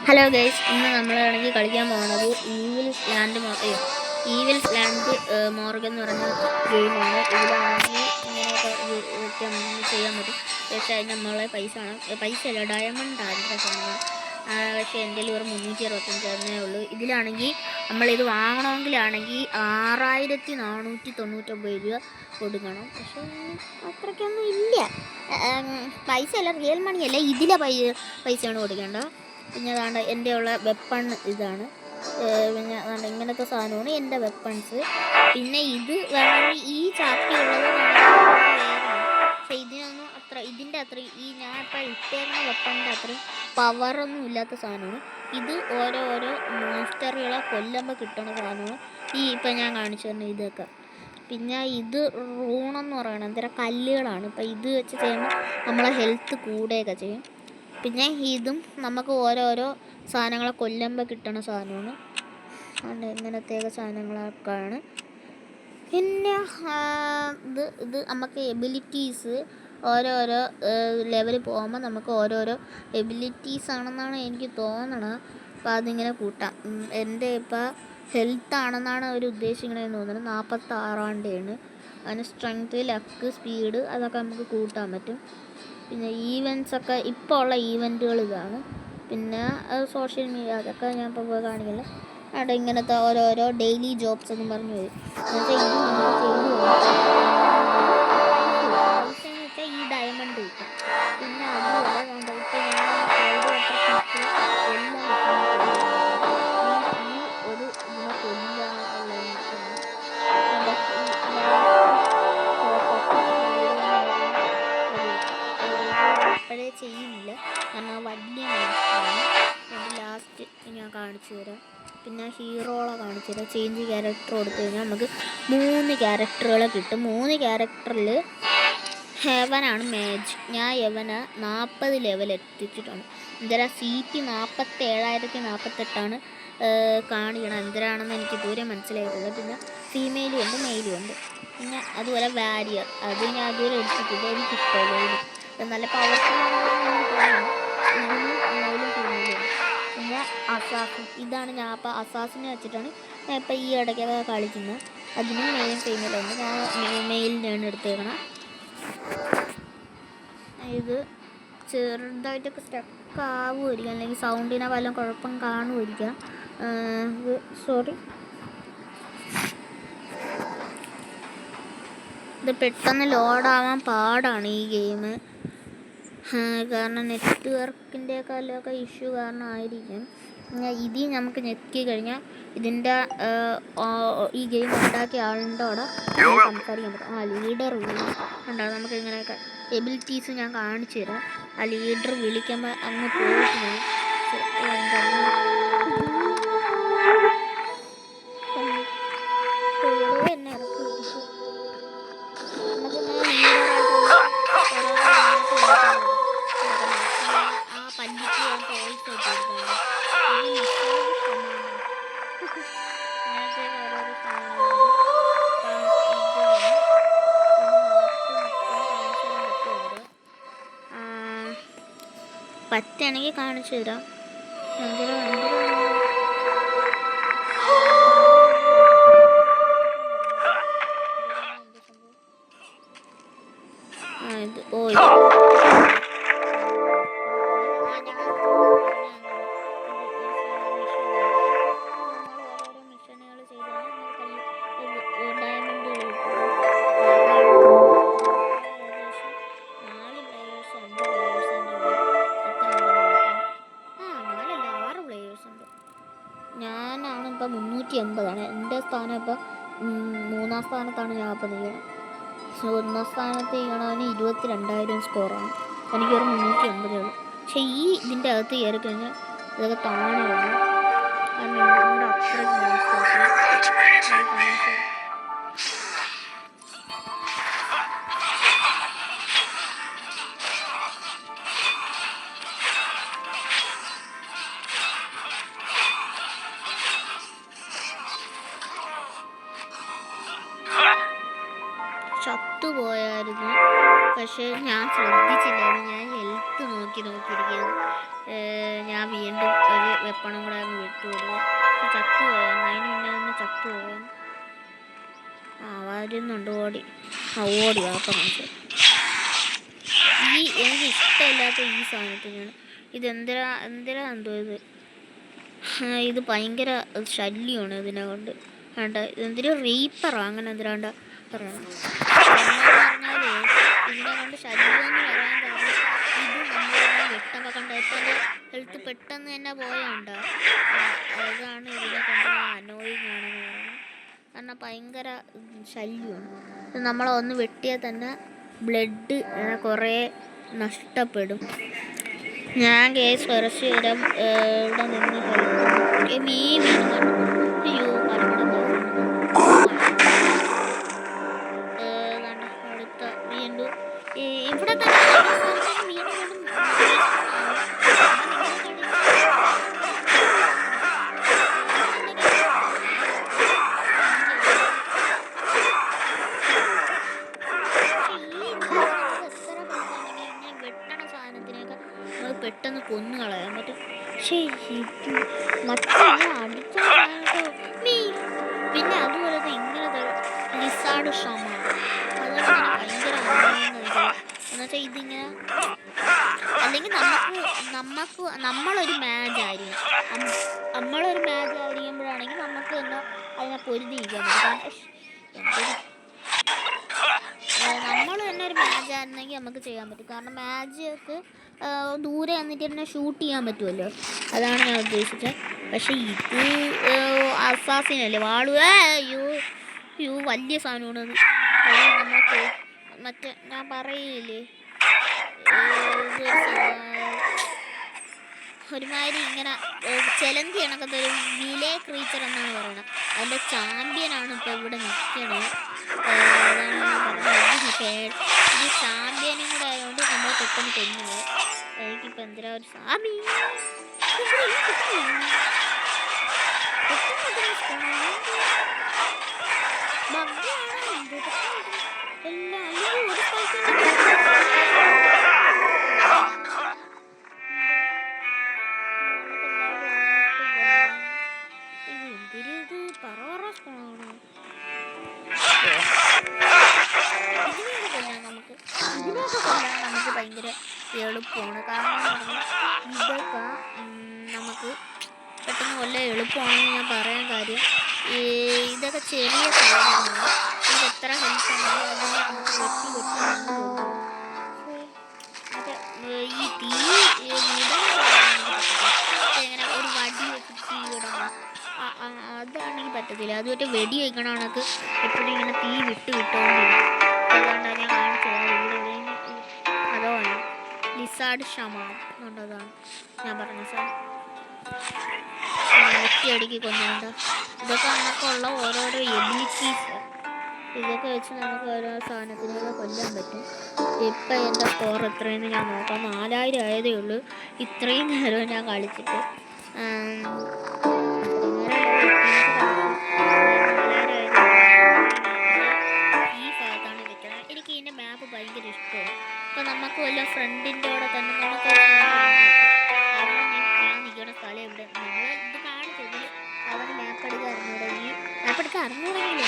Hello guys, ഇന്ന് നമ്മളാണെങ്കിൽ കളിക്കാൻ പോകുന്നത് ഈവിൽസ് ലാൻഡ് മോർഗൻ എന്ന് പറഞ്ഞ ഗെയിമാണ്. ഇതിലാണെങ്കിൽ ഇങ്ങനെയൊക്കെ ചെയ്യാൻ പറ്റും. പക്ഷേ അതിന് നമ്മളെ പൈസ അല്ല, ഡയമണ്ട് ആദ്യത്തെ സമയം. പക്ഷേ എൻ്റെ ഒരു 365 ഉള്ളൂ. ഇതിലാണെങ്കിൽ നമ്മളിത് വാങ്ങണമെങ്കിലാണെങ്കിൽ 6499 രൂപ കൊടുക്കണം. പക്ഷേ അത്രയ്ക്കൊന്നും ഇല്ല. പൈസ അല്ല, റിയൽ മണി അല്ല, ഇതിലെ പൈസയാണ് കൊടുക്കേണ്ടത്. പിന്നെ അതാണ്ട് എൻ്റെ ഉള്ള വെപ്പൺ ഇതാണ്. പിന്നെ അതാണ്ട് ഇങ്ങനത്തെ സാധനമാണ് എൻ്റെ വെപ്പൺസ്. പിന്നെ ഇത് വേണമെങ്കിൽ ഈ ചാർട്ടിയുള്ളത് പക്ഷേ ഇതിൻ്റെ അത്രയും ഞാൻ ഇപ്പം ഇട്ടേക്കുന്ന വെപ്പണിൻ്റെ അത്രയും പവറൊന്നും ഇല്ലാത്ത സാധനമാണ് ഇത്. ഓരോ മോൺസ്റ്ററുകളെ കൊല്ലുമ്പോൾ കിട്ടുന്ന സാധനമാണ് ഇപ്പം ഞാൻ കാണിച്ചു തരുന്നത് ഇതൊക്കെ. പിന്നെ ഇത് റൂണെന്ന് പറയണത് എന്തേരം കല്ലുകളാണ്. ഇപ്പം ഇത് വെച്ച് ചെയ്യുമ്പോൾ നമ്മളെ ഹെൽത്ത് കൂടുകയൊക്കെ ചെയ്യും. പിന്നെ ഇതും നമുക്ക് ഓരോരോ സാധനങ്ങളെ കൊല്ലുമ്പോൾ കിട്ടുന്ന സാധനമാണ്. ഇങ്ങനത്തെയൊക്കെ സാധനങ്ങളൊക്കെയാണ്. പിന്നെ ഇത് നമുക്ക് എബിലിറ്റീസ് ഓരോരോ ലെവൽ പോകുമ്പോൾ നമുക്ക് ഓരോരോ എബിലിറ്റീസ് ആണെന്നാണ് എനിക്ക് തോന്നണത്. അപ്പോൾ അതിങ്ങനെ കൂട്ടാം. എൻ്റെ ഇപ്പോൾ ഹെൽത്ത് ആണെന്നാണ് അവർ ഉദ്ദേശിക്കണതെന്ന് തോന്നുന്നത്. 46 അതിന് സ്ട്രെങ്ത്, ലക്ക്, സ്പീഡ് അതൊക്കെ നമുക്ക് കൂട്ടാൻ പറ്റും. പിന്നെ ഈവൻസൊക്കെ ഇപ്പോൾ ഉള്ള ഈവൻറ്റുകൾ ഇതാണ്. പിന്നെ സോഷ്യൽ മീഡിയ അതൊക്കെ ഞാൻ ഇപ്പോൾ കാണിക്കില്ല. അവിടെ ഇങ്ങനത്തെ ഓരോരോ ഡെയിലി ജോബ്സ് എന്നും പറഞ്ഞു വരും. എന്നുവെച്ചാൽ ഇത് നമ്മൾ ചെയ്തു പൈസ എന്ന് വെച്ചാൽ ഈ ഡയമണ്ട് കിട്ടും. പിന്നെ അതുപോലെ ഇപ്പോൾ ഞാൻ ഒരു ഇതിനെ ഇപ്പോഴേ ചെയ്യുന്നില്ല, കാരണം വലിയ മോൺസ്റ്ററാണ്. ലാസ്റ്റ് ഞാൻ കാണിച്ചു തരാം. പിന്നെ ഹീറോകളെ കാണിച്ചു തരാം. ചേഞ്ച് ക്യാരക്ടർ കൊടുത്തു കഴിഞ്ഞാൽ നമുക്ക് 3 ക്യാരക്ടറുകളെ കിട്ടും. 3 ക്യാരക്ടറിൽ ഹെവനാണ് മാജിക്. ഞാൻ യവനെ 40 ലെവൽ എത്തിച്ചിട്ടുണ്ട്. എന്തരാ CP 47,048 കാണിക്കണം. എന്തരാണെന്ന് എനിക്ക് ഇതുവരെ മനസ്സിലായിട്ടില്ല. പിന്നെ ഫീമെയിലും ഉണ്ട്, മെയിലും ഉണ്ട്. പിന്നെ അതുപോലെ വാരിയർ, അത് ഞാൻ അതുവരെ എടുത്തിട്ടില്ല, എനിക്കിഷ്ടമല്ല. നല്ല പവർഫുള്ളാണെന്ന് മെയിലും ഫീമെയിലും. പിന്നെ അസാസിൻ, ഇതാണ് ഞാൻ അപ്പോൾ അസാസിനെ വെച്ചിട്ടാണ് ഞാൻ ഇപ്പോൾ ഈ ഇടയ്ക്കൊക്കെ കളിക്കുന്നത്. അതിനും മെയിലും ഫീമെയിലുണ്ട്. ഞാൻ മെയിലിനെയാണ് എടുത്തേക്കണം. ഇത് ചെറുതായിട്ടൊക്കെ സ്റ്റക്ക് ആവുമായിരിക്കാം, അല്ലെങ്കിൽ സൗണ്ടിനെ വല്ല കുഴപ്പം കാണുമായിരിക്കാം. സോറി. ഇത് പെട്ടെന്ന് ലോഡാവാൻ പാടാണ് ഈ ഗെയിം, കാരണം നെറ്റ്വർക്കിൻ്റെയൊക്കെ ഇഷ്യൂ കാരണമായിരിക്കും. ഇതിൽ നമുക്ക് ഞെക്കി കഴിഞ്ഞാൽ ഇതിൻ്റെ ഈ ഗെയിം ഉണ്ടാക്കിയ ആളുടെ അവിടെ സംസാരിക്കാൻ പറ്റും. ലീഡർ ഉണ്ടാവും. നമുക്ക് ഇങ്ങനെയൊക്കെ എബിലിറ്റീസ് ഞാൻ കാണിച്ചു തരാം. ലീഡർ വിളിക്കുമ്പോൾ അങ്ങ് പോയിട്ട് എന്നെ ഇറക്കി വിട്ടിട്ട് നമുക്കിങ്ങനെ പല്ലിക്ക് ഞാൻ ടോയ്സ് ഒക്കെ എടുക്കാറുണ്ട്. ഇങ്ങനത്തെ ഓരോരോ സാധനങ്ങളുണ്ട്. പറ്റാണെങ്കിൽ കാണിച്ചു തരാം. ഞാനാണ് ഇപ്പം 380. എൻ്റെ സ്ഥാനം ഇപ്പം 3-ാം സ്ഥാനത്താണ് ഞാൻ ഇപ്പം നിൽക്കണം. 1-ാം സ്ഥാനത്ത് ചെയ്യണവന് 22,000 സ്കോറാണ്. എനിക്കൊരു 380 ഉള്ളൂ. പക്ഷേ ഇതിൻ്റെ അകത്ത് കയറി കഴിഞ്ഞാൽ ഇതൊക്കെ താണേ ഉള്ളൂ. നമ്മുടെ അത്രയും ചത്തുപോയായിരുന്നു. പക്ഷേ ഞാൻ ശ്രദ്ധിച്ചില്ലായിരുന്നു. ഞാൻ ഹെൽത്ത് നോക്കിയിരിക്കുന്നു. ഞാൻ വീണ്ടും വെപ്പണും കൂടെ അങ്ങ് വിട്ടുകൊടുക്കുക. ചത്തുപോയാൻ അതിന് മുന്നേ ഒന്ന് ചത്തുപോയാൻ. വരുന്നുണ്ട് ഓടി. ഓടി അപ്പം എനിക്ക് ഇഷ്ടമില്ലാത്ത ഈ സാധനത്തിനാണ് എന്തിനാ എന്തോ ഇത് ഭയങ്കര ശല്യമാണ് ഇതിനെ കൊണ്ട്. വേണ്ട ഇതെന്തൊരു റീപ്പറോ അങ്ങനെ എന്തിനാണ്ട പറയണം. പറഞ്ഞാല് ഇതിനെ കൊണ്ട് ശല്യം എന്ന് പറയാൻ കാരണം ഇത് നമ്മളെ വെട്ടൊക്കെ കണ്ട ഇപ്പം എൻ്റെ ഹെൽത്ത് പെട്ടെന്ന് തന്നെ പോയുണ്ട്. അതാണ് ഇതിനെ കൊണ്ട് അനോയിങ് ആണെന്ന് പറയുന്നത്. കാരണം ഭയങ്കര ശല്യമാണ്. നമ്മളെ ഒന്ന് വെട്ടിയാൽ തന്നെ ബ്ലഡ് കുറേ നഷ്ടപ്പെടും. ഞാൻ കേസ് കുറച്ച് നേരം ഇവിടെ നിന്ന് മീൻ അയ്യോ പറഞ്ഞിട്ട് അടുത്ത വീണ്ടും ഇവിടെ തന്നെ പെട്ടെന്ന് കൊന്നു കളയാൻ പറ്റും. പക്ഷേ മറ്റേ അടിച്ച പിന്നെ അതുപോലെ ഇങ്ങനത്തെ ലിസാർഡ് ഷമ അതൊക്കെ ഭയങ്കര എന്നുവെച്ചാൽ ഇതിങ്ങനെ അല്ലെങ്കിൽ നമ്മളൊരു മാച്ച് ആയിരിക്കും. നമ്മളൊരു നമുക്ക് എന്താ അതിനെ പൊരുതിയിരിക്കാൻ പറ്റും. നമ്മൾ തന്നെ ഒരു മാച്ച് ആയിരുന്നെങ്കിൽ നമുക്ക് ചെയ്യാൻ പറ്റും. കാരണം മാച്ചൊക്കെ ദൂരെ വന്നിട്ട് തന്നെ ഷൂട്ട് ചെയ്യാൻ പറ്റുമല്ലോ. അതാണ് ഞാൻ ഉദ്ദേശിച്ചത്. പക്ഷെ ഇത് അസാസിനല്ലേ വാളു. അയ്യോ വലിയ സാധനമാണ് അത്. നമുക്ക് മറ്റേ ഞാൻ പറയില്ലേ ഒരുമാതിരി ഇങ്ങനെ ചെലന്തി കണക്കത്തെ ഒരു വിലേ ക്രീച്ചർ എന്നാണ് പറയുന്നത്. അതിൻ്റെ ചാമ്പ്യനാണ് ഇപ്പോൾ ഇവിടെ നിൽക്കണത്. ഇത് ചാമ്പ്യനും കൂടെ ആയതുകൊണ്ട് നമ്മൾ പെട്ടെന്ന് കൊല്ലുന്നത്. എനിക്കിപ്പോൾ എന്തിനാ ഒരു സാമി നമുക്ക് ഭയങ്കര എളുപ്പമാണ്. കാരണം ഇതൊക്കെ നമുക്ക് പെട്ടെന്ന് കൊല്ലം എളുപ്പമാണെന്ന് ഞാൻ പറയാൻ കാര്യം ഇതൊക്കെ ചെറിയ സാധനമാണ്. ഇത് എത്ര ഹെൽപ്പ് ഉണ്ടെങ്കിൽ അതിനെ നമുക്ക് വെട്ടി മറ്റേ ഈ തീ എങ്ങനെ ഒരു വടി വെച്ച് തീ വിടണം അതാണെങ്കിൽ പറ്റത്തില്ല. അതുമായിട്ട് വെടി വെക്കണ കണക്ക് എപ്പോഴും ഇങ്ങനെ തീ വിട്ടുകൊണ്ടിരിക്കും. അതുകൊണ്ടാണ് ഞാൻ കാണിച്ചത്. അതാണ് ലിസാർഡ് ഷമ എന്നുള്ളതാണ് ഞാൻ പറഞ്ഞ സാധനം. ഒറ്റയടിക്ക് കൊന്നുകൊണ്ട് ഇതൊക്കെ നമുക്കുള്ള ഓരോരോ എബിലിറ്റീസ്. ഇതൊക്കെ വെച്ച് നമുക്ക് ഓരോ സാധനത്തിനൊക്കെ കൊല്ലാൻ പറ്റും. ഇപ്പം എൻ്റെ സ്കോർ എത്രയെന്ന് ഞാൻ നോക്കാം. 4000 ആയതേ ഉള്ളൂ. ഇത്രയും നേരം ഞാൻ കളിച്ചിട്ട് ഈ ഭാഗത്താണ് നിൽക്കുന്നത്. എനിക്ക് ഇതിൻ്റെ മാപ്പ് ഭയങ്കര ഇഷ്ടമാണ്. അപ്പോൾ നമുക്ക് വല്ല ഫ്രണ്ടിൻ്റെ കൂടെ തന്നെ നമുക്ക് ഞാൻ നിൽക്കുന്ന സ്ഥലം എവിടെ നമ്മൾ ഇത് കാണിച്ചത് അവന് മാപ്പെടുക്കാൻ അറിഞ്ഞൂടെ. ഈ മാപ്പെടുക്കാൻ അറിഞ്ഞൂടെങ്കിലും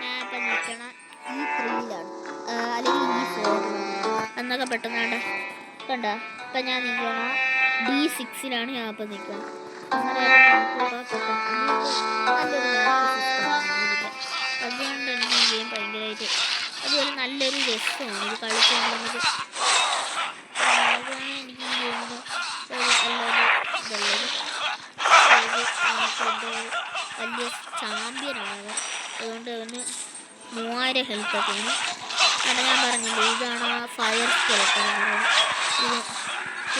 മാപ്പ് നിൽക്കണം ഈ 3-ലാണ് അല്ലെങ്കിൽ ഈ 4 എന്നൊക്കെ പെട്ടെന്ന് കണ്ട. ഇപ്പം ഞാൻ നിൽക്കണം D6-ലാണ് ഞാൻ ഇപ്പം നിൽക്കണം. അങ്ങനെ അതുകൊണ്ട് എനിക്ക് ഈ ഗെയിം ഭയങ്കരമായിട്ട് അതുപോലെ നല്ലൊരു രസമാണ് ഇത് കളിക്കാൻ നമുക്ക്. അതാണ് എനിക്ക് ഈ ഗെയിമിന് നല്ലൊരു ഇതുള്ളത്. നമുക്കെന്തോ വലിയ ചാമ്പ്യനാണ്. അതുകൊണ്ട് അവന് 3000 ഹെൽത്തൊക്കെ ആണ്. അവിടെ ഞാൻ പറഞ്ഞില്ലേ ഇതാണ് ആ ഫയർ സ്കെലട്ടൻ എന്ന് പറയുന്നത്. ഇത്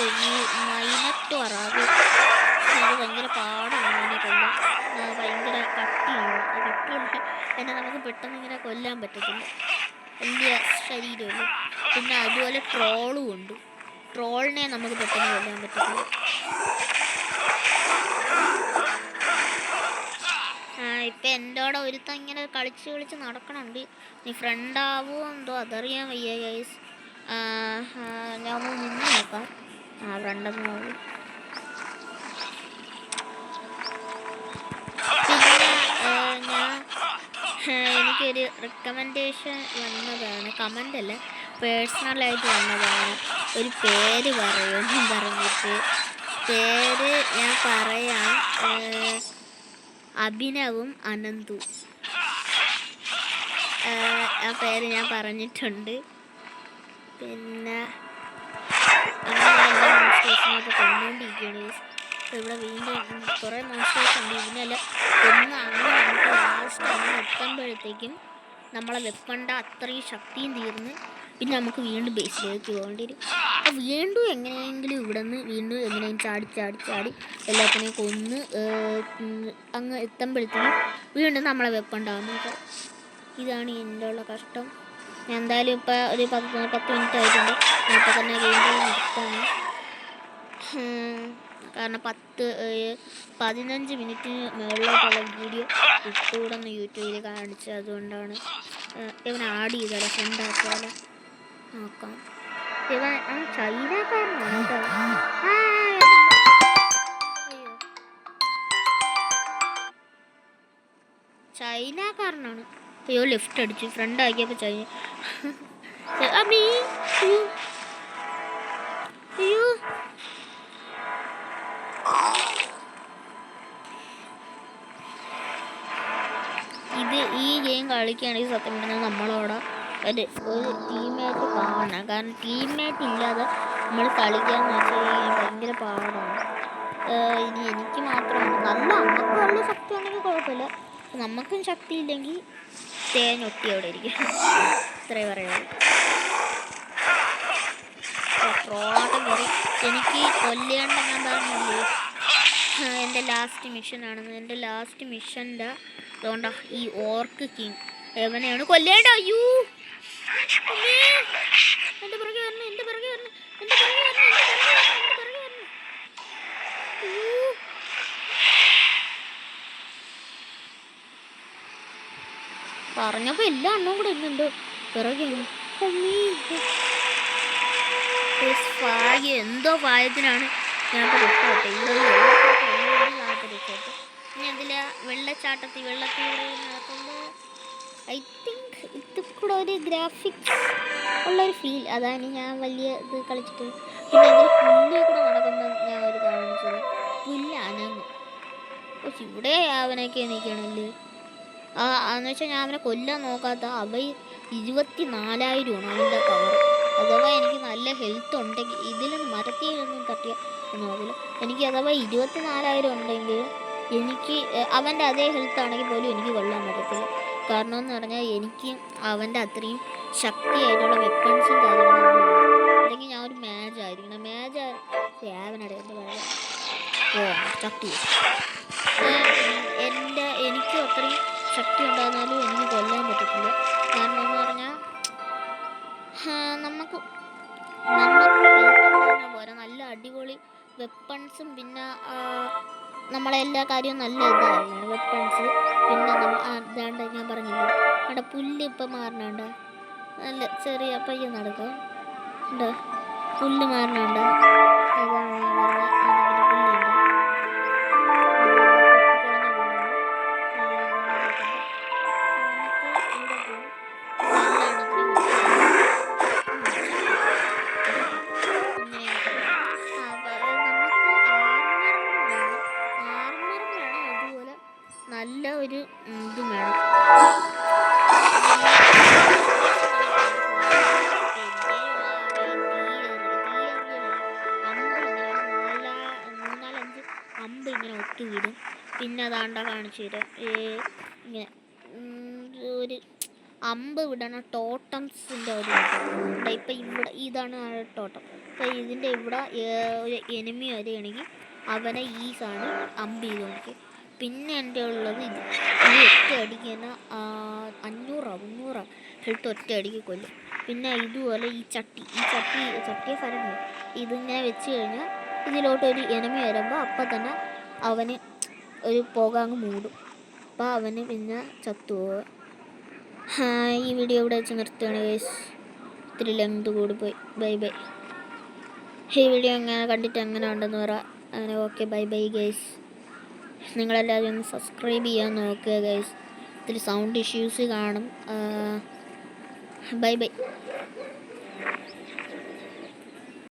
ഈ മൈനറ്റോർ അത് ഭയങ്കര പാടാണ് അതിനെ കൊല്ലാൻ. ഭയങ്കര കട്ടിയാണ്. കട്ടിയുള്ള എന്നെ നമുക്ക് പെട്ടെന്ന് ഇങ്ങനെ കൊല്ലാൻ പറ്റത്തില്ല. വലിയ ശരീരമല്ലേ. പിന്നെ അതുപോലെ ട്രോളും ഉണ്ട്. ട്രോളിനെ നമുക്ക് പെട്ടെന്ന് കൊല്ലാൻ പറ്റത്തില്ല. ഇപ്പം എൻ്റെ കൂടെ ഒരുത്തൻ ഇങ്ങനെ കളിച്ച് നടക്കണുണ്ട്. നീ ഫ്രണ്ടാവോ എന്തോ അതറിയാൻ വയ്യ ഗൈസ്. ഞാൻ ഒന്ന് നിന്ന് നോക്കാം. ഫ്രണ്ടെന്ന് പിന്നെ എനിക്കൊരു റെക്കമെൻഡേഷൻ വന്നതാണ്, കമൻ്റ് അല്ല, പേഴ്സണലായിട്ട് വന്നതാണ്. ഒരു പേര് പറയുമെന്ന് പറഞ്ഞിട്ട്. പേര് ഞാൻ പറയാം, അഭിനവും അനന്തു. ആ പേര് ഞാൻ പറഞ്ഞിട്ടുണ്ട്. പിന്നെ അങ്ങനെ മോൺസ്റ്റേഷനൊക്കെ കൊണ്ടുകൊണ്ടിരിക്കുകയാണ്. ഇവിടെ വീണ്ടും കുറേ മോൺസ്റ്റേഷൻ ഉണ്ട്. ഇതിനെല്ലാം ഒന്ന് അങ്ങനെ നമുക്ക് ലാസ്റ്റ് അങ്ങനെ എത്തുമ്പോഴത്തേക്കും നമ്മളെ വെപ്പണ്ട അത്രയും ശക്തിയും തീർന്ന് പിന്നെ നമുക്ക് വീണ്ടും ബേസിലേക്ക് പോകേണ്ടി വരും. അപ്പോൾ വീണ്ടും എങ്ങനെയെങ്കിലും ഇവിടെ നിന്ന് വീണ്ടും എങ്ങനെയും ചാടി എല്ലാത്തിനെയും കൊന്ന് അങ്ങ് എത്തുമ്പോഴത്തേക്കും വീണ്ടും നമ്മളെ വെപ്പണ്ടാവുന്നത്. ഇതാണ് എൻ്റെ ഉള്ള കഷ്ടം. ഞാൻ എന്തായാലും ഇപ്പോൾ ഒരു 10 മിനിറ്റ് ആയിട്ടുണ്ട്. ഞാൻ ഇപ്പോൾ തന്നെ ഗെയിം നിർത്താന്. കാരണം 15 മിനിറ്റിന് മുകളിലോട്ടുള്ള വീഡിയോ ഇട്ടുകൂടെന്ന് യൂട്യൂബിൽ കാണിച്ചു. അതുകൊണ്ടാണ് ഇവൻ ആഡ് ചെയ്തോളെ ഫ്രണ്ടാക്കാതെ നോക്കാം. ഇവൻ ചൈനക്കാരനാണ് കേട്ടോ. അയ്യോ, ചൈനക്കാരനാണ്. അയ്യോ, ലെഫ്റ്റ് അടിച്ചു. ഫ്രണ്ട് ആക്കിയപ്പോൾ ചൈന. അയ്യോ, ഈ ഗെയിം കളിക്കുകയാണെങ്കിൽ സത്യം പറഞ്ഞാൽ നമ്മളവിടെ ഒരു ടീംമേറ്റ് കാണണം. കാരണം ടീംമേറ്റ് ഇല്ലാതെ നമ്മൾ കളിക്കാന്ന് വെച്ചാൽ ഭയങ്കര പാടാണ്. ഇനി എനിക്ക് മാത്രമാണ് നമുക്ക് നല്ല ശക്തി ഉണ്ടെങ്കിൽ കുഴപ്പമില്ല. നമുക്കും ശക്തി ഇല്ലെങ്കിൽ തേനൊട്ടി അവിടെ ഇരിക്കും. ഇത്രേ പറയുള്ളൂ. ട്രോളാട്ടം കയറി എനിക്ക് കൊല്ലേണ്ട. ഞാൻ പറഞ്ഞില്ലേ എൻ്റെ ലാസ്റ്റ് മിഷനാണെന്ന്. എൻ്റെ ലാസ്റ്റ് മിഷൻ്റെ അതുകൊണ്ടാ ഈ ഓർക്ക് കിങ് എവനെയാണ് കൊല്ലേണ്ട. അയ്യോ, എൻ്റെ പുറകെ വരണം. പറഞ്ഞപ്പോ എല്ലാ എണ്ണവും കൂടെ ഇന്നുണ്ടോ പിറകെ. എന്തോ ഭാഗ്യത്തിനാണ് ഞങ്ങൾക്ക് റിപ്പോർട്ട്. ഇനി അതിലെ വെള്ളച്ചാട്ടത്തിൽ വെള്ളത്തിൽ നടക്കുമ്പോൾ ഐ തിങ്ക് ഇത് കൂടെ ഒരു ഗ്രാഫിക്സ് ഉള്ളൊരു ഫീൽ. അതാണ് ഞാൻ വലിയ ഇത് കളിച്ചിട്ട്. പിന്നെ അതിൽ പുല്ല് കൂടെ നടക്കുന്നത് ഞാൻ ഒരു കാണിച്ചത്. പുല്ല് അനങ്ങും. പക്ഷെ ഇവിടെ അവനൊക്കെ നിൽക്കണല്ലേ. എന്ന് വെച്ചാൽ ഞാൻ അവനെ കൊല്ലാൻ നോക്കാത്ത അവ 24,000 അവൻ്റെ പവർ. അഥവാ എനിക്ക് നല്ല ഹെൽത്ത് ഉണ്ടെങ്കിൽ ഇതിലൊന്നും മരത്തിലൊന്നും തട്ടിയ നോക്കില്ല. എനിക്ക് അഥവാ 24,000 ഉണ്ടെങ്കിൽ എനിക്ക് അവൻ്റെ അതേ ഹെൽത്ത് ആണെങ്കിൽ പോലും എനിക്ക് കൊല്ലാൻ പറ്റത്തില്ല. കാരണം എന്ന് പറഞ്ഞാൽ എനിക്ക് അവൻ്റെ അത്രയും ശക്തിയായിട്ടുള്ള വെപ്പൺസും കാര്യങ്ങളൊന്നും ഇല്ല. അല്ലെങ്കിൽ ഞാൻ ഒരു മാജ് ആയിരിക്കണം. അവനടെ എന്താ പറയുക ശക്തി. എനിക്കും അത്രയും ശക്തി ഉണ്ടായിരുന്നാലും എനിക്ക് കൊല്ലാൻ പറ്റത്തില്ല. കാരണം എന്ന് പറഞ്ഞാൽ നമുക്ക് പോരാ, നല്ല അടിപൊളി വെപ്പൺസും പിന്നെ നമ്മളെ എല്ലാ കാര്യവും നല്ല ഇതായിരുന്നു വെപ്പൺസ്. പിന്നെ ഇതാണ്ട് ഞാൻ പറഞ്ഞില്ലേ അവിടെ പുല്ല് ഇപ്പം മാറണുണ്ടോ, നല്ല ചെറിയ പയ്യ നടക്കാം ഉണ്ടോ, പുല്ല് മാറണുണ്ടോ. അതാണ് ഞാൻ പറഞ്ഞ പുല്ലുണ്ട്. നല്ല ഒരു ഇതും വേണം. അമ്പ് ഇങ്ങനെ ഒത്തുവിടും. പിന്നെ അതാണ്ട കാണിച്ചു തരാം. ഇങ്ങനെ ഒരു അമ്പ് വിടണ ടോട്ടംസിൻ്റെ ഒരു ഇവിടെ ഇപ്പം ഇവിടെ ഇതാണ് ടോട്ടം. അപ്പം ഇതിൻ്റെ ഇവിടെ ഒരു എനിമി വരികയാണെങ്കിൽ അവനെ ഈ സാധനം അമ്പ് ചെയ്ത് നോക്കി. പിന്നെ എൻ്റെ ഉള്ളത് ഇത് ഒറ്റ അടിക്ക് തന്നെ 500 ഹെൽത്ത് ഒറ്റ അടിക്ക് കൊല്ലും. പിന്നെ ഇതുപോലെ ഈ ചട്ടിയെ ഫലം ഇതിങ്ങനെ വെച്ച് കഴിഞ്ഞാൽ ഇതിലോട്ടൊരു എനിമി വരുമ്പോൾ അപ്പം തന്നെ അവന് ഒരു പുക അങ്ങ് മൂടും. അപ്പോൾ അവന് പിന്നെ ചത്തുപോവുക. ഈ വീഡിയോ ഇവിടെ വെച്ച് നിർത്തുകയാണ് ഗൈസ്. ഇത്തിരി ലെങ്ത് കൂടിപ്പോയി. Bye bye. ഈ വീഡിയോ അങ്ങനെ കണ്ടിട്ട് എങ്ങനെ ഉണ്ടെന്ന് പറ. അങ്ങനെ ഓക്കെ, ബൈ ബൈ ഗൈസ്. നിങ്ങളെല്ലാവരും ഒന്ന് സബ്സ്ക്രൈബ് ചെയ്യാൻ നോക്കുക ഗൈസ്. ഇത്തിരി സൗണ്ട് ഇഷ്യൂസ് കാണും. Bye bye.